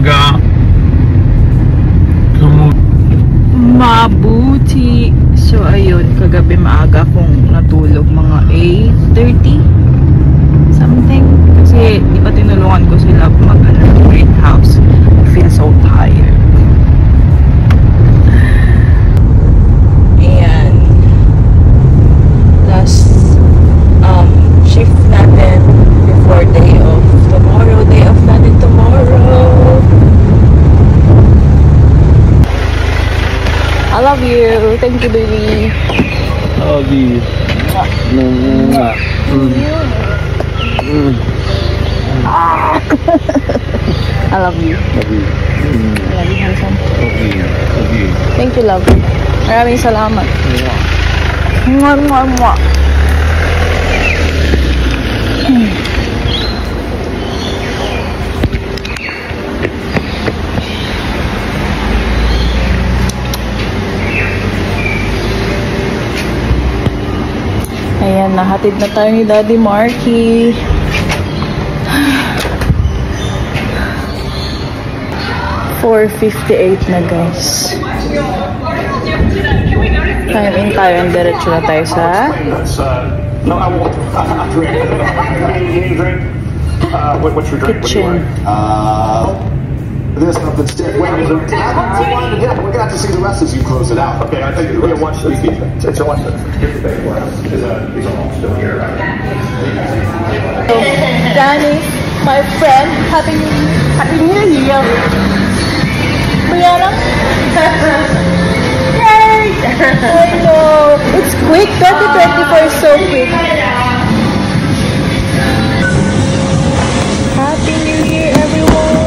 maaga. Mabuti. So ayun, kagabi maaga akong natulog, mga 8:30 something. Kasi di pa tinulungan ko sila greenhouse. I feel so tired. Ayan. Last shift natin before day off tomorrow. Day off natin tomorrow. I love you. Thank you, baby. I love you. I love you. Love you. I love you, handsome. Love you. Love you. Thank you, love. Maraming salamat. Mwah, mwah, mwah. Ayan, nahatid na tayo ni Daddy Marky. $4:58 na, guys. Time in tayo and diretso na tayo sa No, I won't. Drink. What's your drink? kitchen. There's something stiff. Wait, is it? Yeah, we're gonna have to see the rest as you close it out. Okay, I think we're gonna watch this. So watch this. Here's the thing for us. Is these are all still here, right? So, Danny, my friend, Happy New Year. Brianna? Yay! I know. It's quick. 2024 is so quick. Happy New Year, everyone.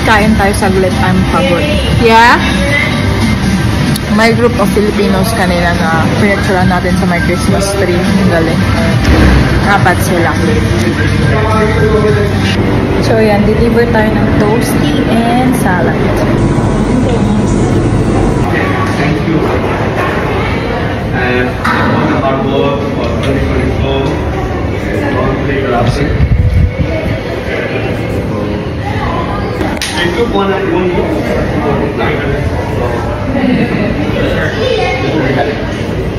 Kain tayo saglit, I'm pagod. Yeah? May group of Filipinos kanina na pinagsulan natin sa my Christmas tree. Ang galing. Apat sila. So yan, deliver tayo ng toasty and salad. Thank you. And all the hard work for 2024 and all the collapsing. I took one at one go.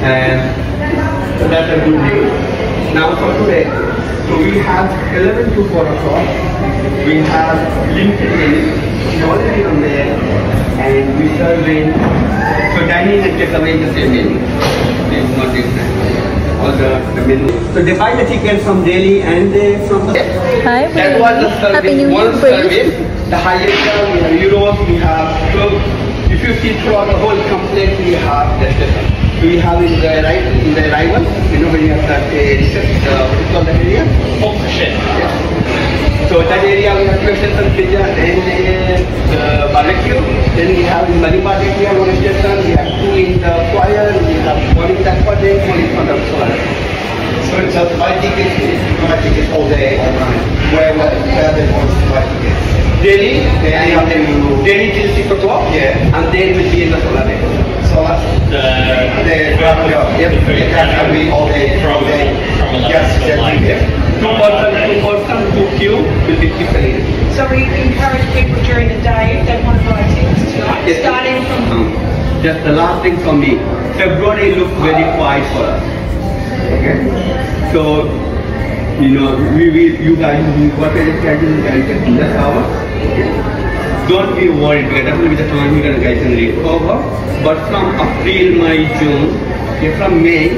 And so that's a good news. Now for today, so we have 11 to 4 o'clock. We have limited menu, already on there, and we serve in, so dining and takeaway the same menu. It's not different. All the menu. So they buy the ticket from Delhi and from the... Hi, That was the service. Happy New Year One for you. service. The highest we have Europe, we have, so if you see throughout the whole complex, we have that system. So we have in the arrival, you know, when you have that what's called that area? Function. Yeah. So that area we have questions on pizza and barbecue. Then we have in Manipur area one station, we have two in the choir, we have one in the aquatic, one in front of solar. So it's a 5 tickets all day, all night. Where they want to buy tickets. Delhi, Delhi till 6 o'clock, yeah, and then will be in the solar day. Solar? The yep, it can be all day from the yes, yes. Two person, two queue will be different. So we encourage people during the day if they want to buy tickets tonight, Yes. starting from... Just the last thing for me. February looks very quiet for us. Okay? So, you know, you guys, what is the schedule? That's our. Okay? don't be worried because that will be the time you guys can recover. But from April, May, June, okay, from May,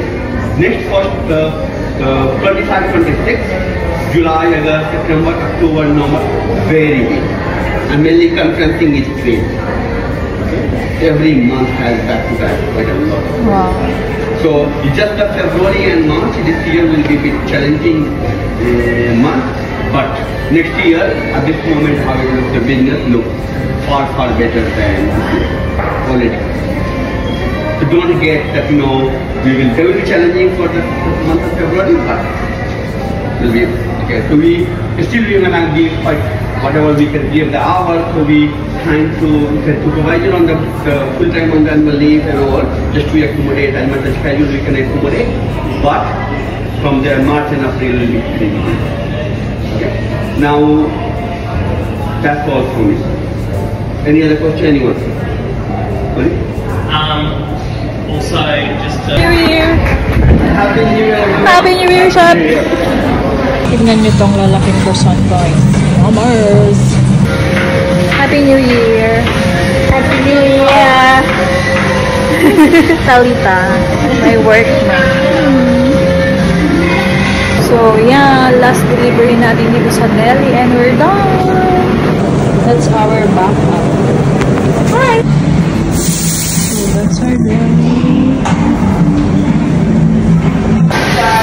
next first 25, 26, July, August, September, October, November, very big. And mainly conferencing is free. Okay? Every month has back-to-back quite a lot. Wow. So just the February and March this year will be a bit challenging month. But next year, at this moment, how it looks, the business looks far, far better than already. So don't get that, you know, we will be challenging for the month of February, but it will be okay. So we gonna give whatever we can give the hour, so we trying to supervisor on the full-time on the annual leave and all, just to accommodate as much as schedule we can accommodate. But from the March and April will be pretty good. Okay. Now, that's all for me. Any other question, anyone? Sorry? Also, just New Year! Happy New Year! Happy New Year, shop! Tignan nyo tong lalaking croissant guys. Mars! Happy New Year! Happy New Year! Talita, my workmate. So, yeah, last delivery natin dito sa Delhi and we're done. That's our backup. Hi! So, that's our Delhi.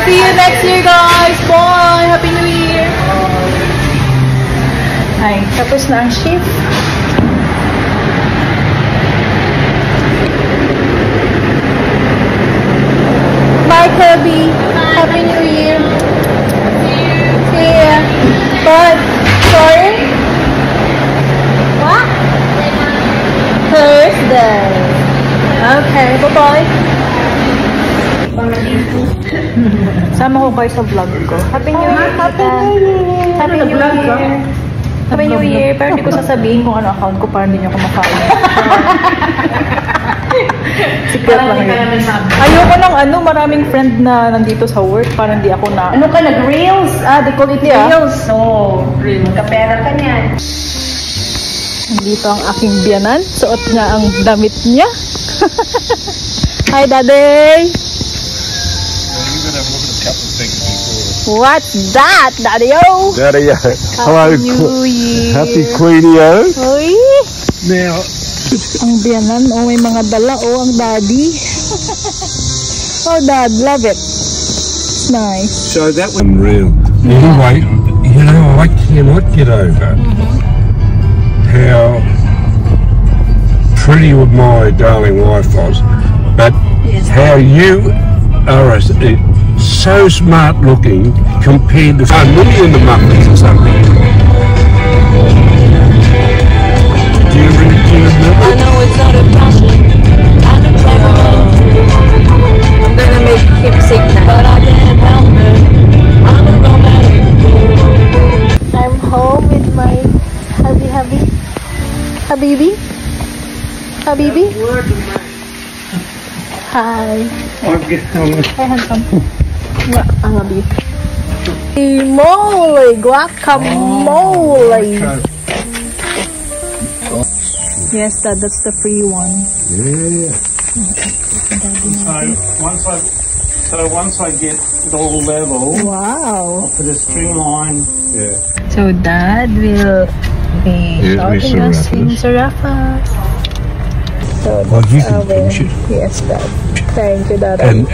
See you next year, guys! Bye! Happy New Year! Ay, tapos na ang shift. Bye, Kirby! Happy New Year! See ya! But, sorry? What? Thursday. Okay, bye-bye. Sama ko kayo sa vlog ko. Happy New Year! Happy New Year! Happy New Year! Happy New Year! Pero hindi ko sasabihin kung ano account ko para hindi niyo ako ma-follow. Secret lang yun. Ayoko ng maraming friend na nandito sa work para hindi ako na... Ano ka, nag-reels? They call it Reels? Oo. Magkapera ka niyan. Nandito ang aking biyanan. Suot niya ang damit niya. Hi, Daddy! What's that, Daddy-o? Daddy-o. Hello. New Year. Happy Queenie-o. Uy! Now, ang biyanan, may mga dala, ang daddy. Dad, love it. It's nice. so that was unreal. Anyway, you know, I cannot get over how pretty my darling wife was, but how you are so smart looking compared to a million of muppets or something. Do you remember? I know it's not a passion. I'm gonna make him sing that. But I can't help it. I'm a romantic. I'm home with my hubby. Habibi? Hi. Hi, handsome. I love you. Guacamole. Yes, Dad, that's the free one. Yeah. So once I get it all level, Wow. I'll put a string line. Yeah. So Dad will be shouting us in Sarafas. So Well, you that's can our... finish it. Yes, Dad. Thank you, Dad. And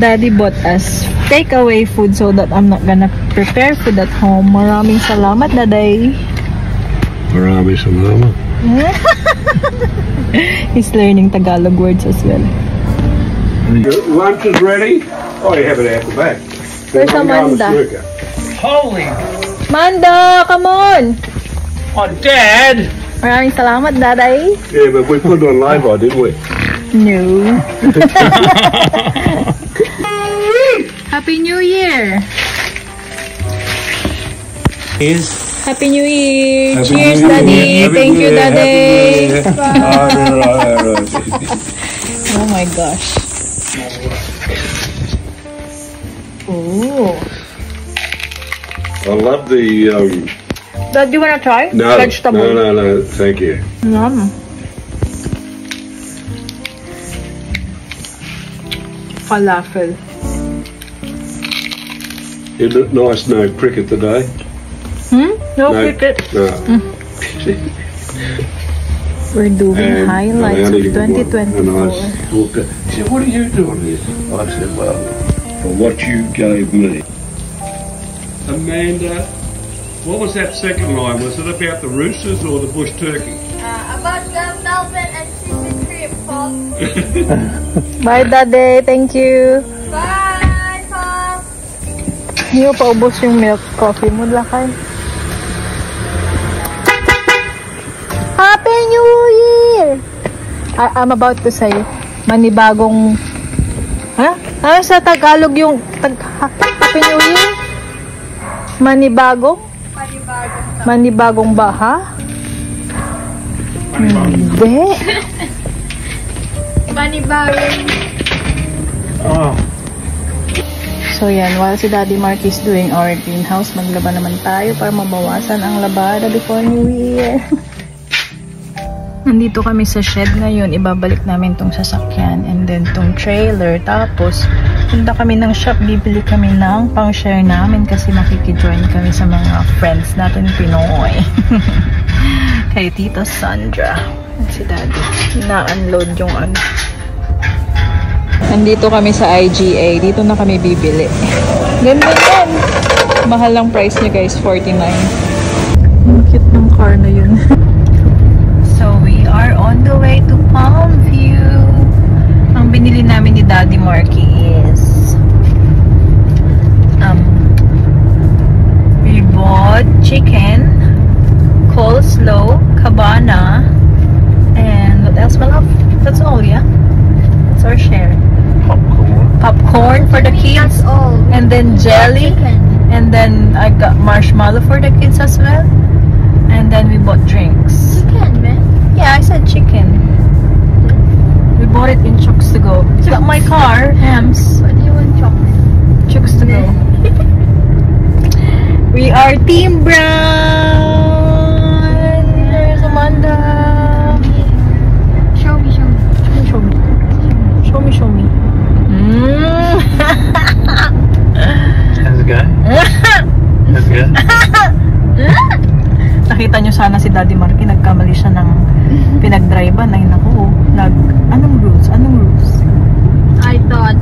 Daddy bought us takeaway food so that I'm not gonna prepare food at home. Maraming salamat, Daday. Marami salamat. He's learning Tagalog words as well. Lunch is ready. Oh, you have it out the back. Where's Amanda? holy. Manda, come on! Oh, Dad. Maraming salamat, Daday. Yeah, but we put it on lay-by, didn't we? No. Happy New Year! Yes. Happy New Year! Happy Cheers, New Year. Daddy! Happy Thank New you, Year. Daddy! Happy New Year. Oh my gosh. Oh. I love the Dad, do you wanna try? No, Vegetable. no, thank you. Yum. Falafel. Isn't it nice? No cricket today. No cricket. No. We're doing And highlights of I only won, 2024. And I walked up. She said, "What are you doing here?" I said, "Well, for what you gave me." Amanda, what was that second line? Was it about the roosters or the bush turkey? About the Melbourne and Sydney trip, Paul. Bye, Daddy. Thank you. Bye, Paul. Hindi mo paubos yung milk coffee mo, Lakay. Happy New Year! I'm about to say, manibagong... Ha? Ano sa Tagalog yung... Happy New Year? Manibagong? Manibagong baha? Hindi. Manibagong. Oh. So yan, while si Daddy Mark is doing our greenhouse, maglaba naman tayo para mabawasan ang labada before New Year. Nandito kami sa shed ngayon, ibabalik namin tong sasakyan and then tong trailer. Tapos, punta kami ng shop, bibili kami ng pang-share namin kasi makikijoin kami sa mga friends natin Pinoy. Kay Tita Sandra. Si Daddy, na-unload yung ano. Nandito kami sa IGA. Dito na kami bibili. Ganda yan. Mahal lang price niya guys, $49. Ang cute ng car na yun. So we are on the way to Palmview. Ang binili namin ni Daddy Marky is we bought chicken, coleslaw, cabana, and what else, my love? That's all, yeah? That's our share. Popcorn for the kids, and then jelly, and then I got marshmallow for the kids as well, and then we bought drinks. Chicken, man. Yeah, I said chicken. We bought it in Chooks to Go. It's got my car, Hams. What do you want, chocolate? Chooks to Go. We are Team Brown. There's Amanda. Show me. Show me. Show me. How's it going? That's good. Nakita nyo sana si Daddy Marky, nagkamali siya ng pinag-drivean. Ay naku, anong rules? I thought,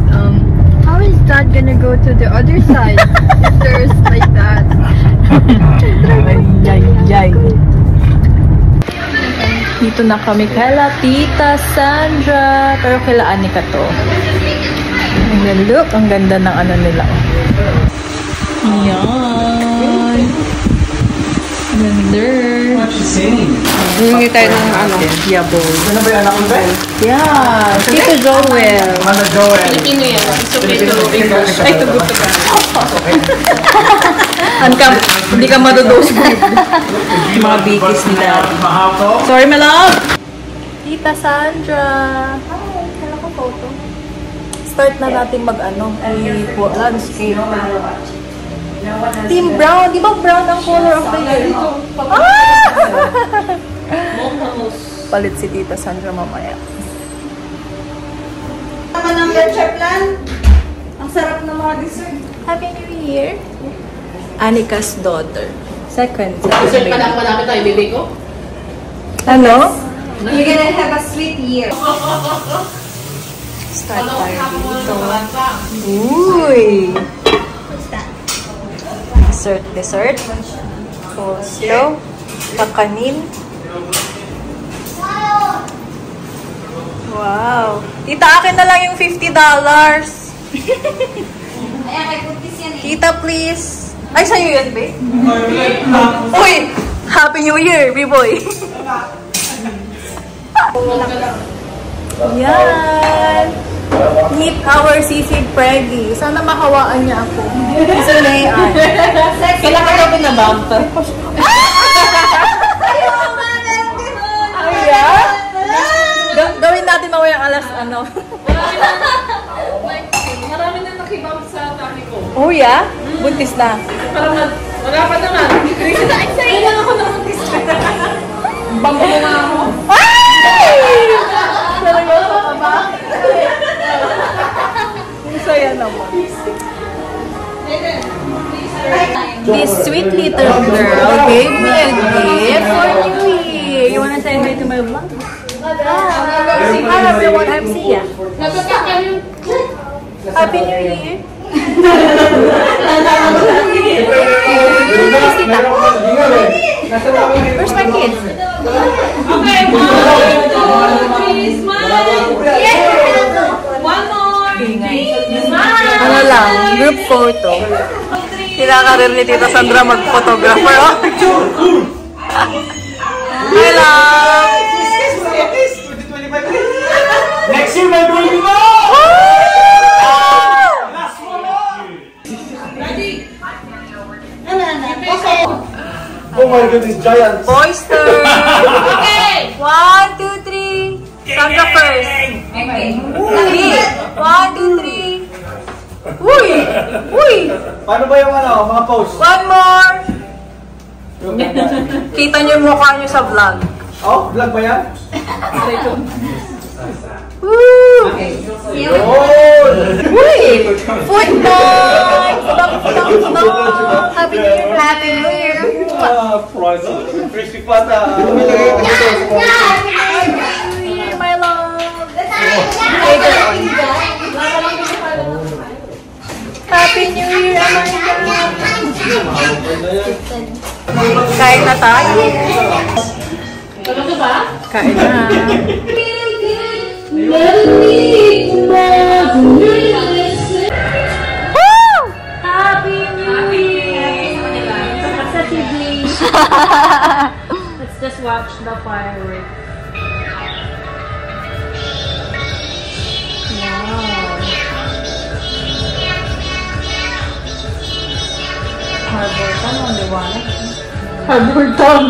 how is Dad gonna go to the other side if there's like that? Ay. Dito na kami kala Tita Sandra. Pero kila Anika to. Look, ang ganda ng ano nila. Ayan. Ganda. Hindi tayo ng ano, yabol. Ano ba yung anak mo ba? Yeah, Tito Joel. Mana Joel. Pilipino yan. It's okay to English. Ay, to go to Hindi ka madodose. Mga bikis ni Daddy. Sorry, my love. Tita Sandra. Kala ko photo. Start na natin mag-ano, landscape. Team Brown. Di ba brown ang color of the year? Palit si Tita Sandra mamaya. Naman ang leche plan. Ang sarap ng mga dessert. Happy New Year. Anika's daughter. Second Dessert baby. pa lang malapit tayo, bibig ko. Ano? You're gonna have a sweet year. Start tayo dito. Uy! Dessert. Coleslaw. Kakanin. Wow. Tita, akin na lang yung $50. Ayan, kay Putis yan eh. Tita, please. Ay, sa'yo yan, babe? Uy! Happy New Year, B-boy! Yan! Meet our sisig Preggy. Sana makawaan niya ako. Isa na yan. Kailangan ka na bump. Ayan? Gawin natin mamayang alas, Marami na nakibang sa tani ko. Oh, yeah? Buntis na. Wala pa naman. Excited lang ako na buntis. Bangko na ako. Ay! Talaga ka ba? Saya naman. This sweet little girl gave me a gift for New Year. You wanna say hi to my vlog? Hi everyone, I'm Sia. Happy New Year. Where's my kids? Okay, 1, 2, 3, smile. Yeah. One more. Smile. Ano lang, group photo. Kinakarir ni Tita Sandra mag-photographer. Hi, love! Next year, may baby mo! Oh my goodness, giant. Oyster! Okay. 1, 2, 3. Sandra first. Okay. 1, 2, 3. Uy! Uy! Paano ba yung mga post? One more! Kita niyo yung mukha niyo sa vlog. Oh, vlog ba yan? Woo! Oh! Uy! Football! Happy New Year! Happy New Year! Crispy pata. My love! Later on. Happy New Year, Amanda! Kain na tayo. Kain na. Woo! Happy New Year. Sa TV. Let's just watch the fireworks. Harbor Town, ang liwanag. Harbor Town.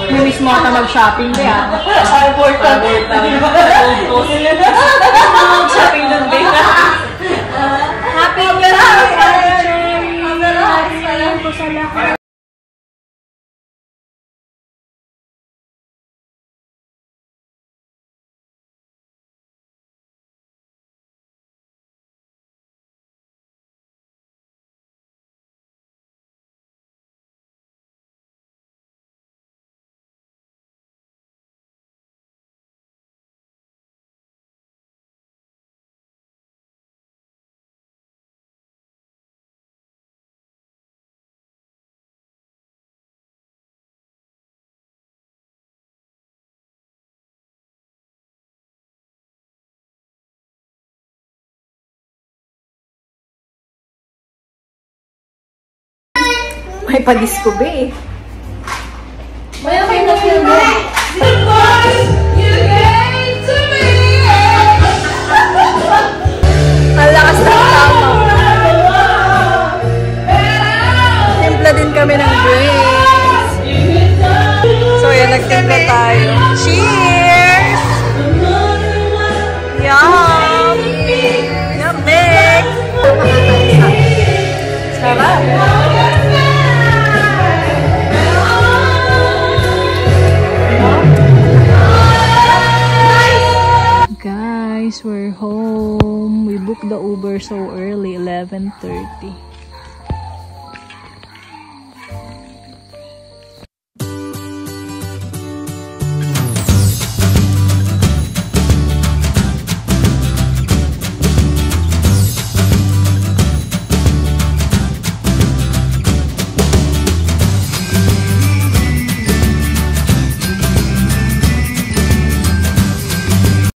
Yung mismo ata mag-shopping kaya. Harbor Town. Shopping dun din. Happy New Year. Salamat po sa lahat. May pa-disco ba eh. May na-feel mo. Ang lakas ng tama. Timpla din kami ng drinks. So yan, nagtimpla tayo. Cheers! Yum! Yum, mix! Sarap! Guys, we're home. We booked the Uber so early, 11:30.